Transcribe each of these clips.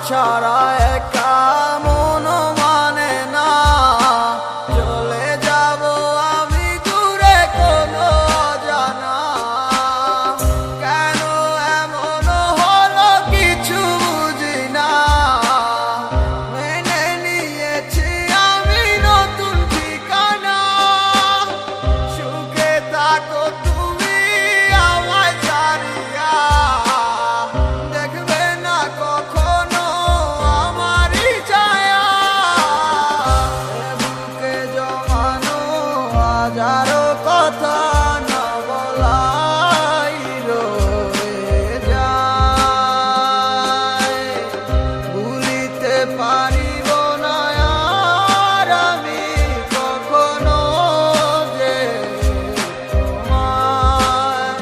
ছাড়া একা মন মানে না। চলে যাব আমি দূরে কোনো অজানা। কেন এমন হলো কিছু বুঝি না। মেনে নিয়েছি আমি নতুন ঠিকানা। সুখে থাকো তুমি আমায় ছাড়িয়া। দেখবে না কখনো আমারই ছায়া। বুকে জমানো হাজারো কথা না বলাই রয়ে যায়। ভুলিতে পারিব না আর আমি কখনো যে তোমায়।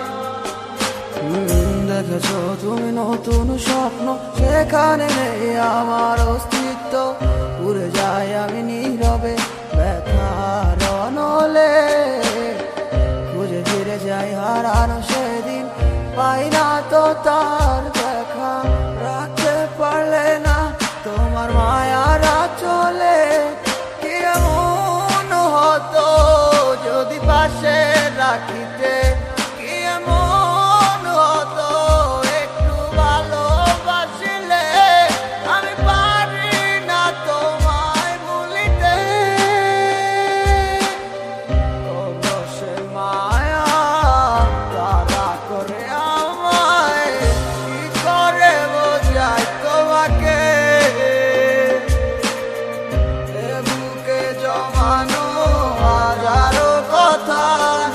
দেখেছো তুমি নতুন স্বপ্ন, সেখানে নেই আমার অস্তিত্ব। উড়ে যাই আমি নীরবে ব্যথার অনলে। খুঁজে ফিরে যাই হারানো সেদিন, পাই না তো তার দেখা। রাখতে পারলে না তোমার মায়ার আঁচলে। কি এমন হতো যদি পাশে রাখিতে। কি এমন হতো একটু ভালোবাসিলে। আমি পারি না তোমায় ভুলিতে। সে মায়া তারা করে আমায়, কি করে বোঝাই তোমাকে। বুকে জমানো হাজারো কথা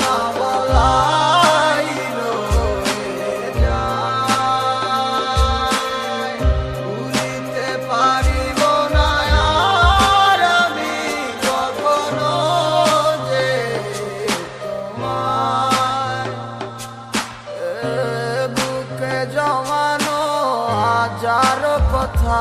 না বলাই রয়ে যায়। ভুলিতে পারিব না আর আমি কখনো যে তোমায়। বুকে জমানো হাজারো কথা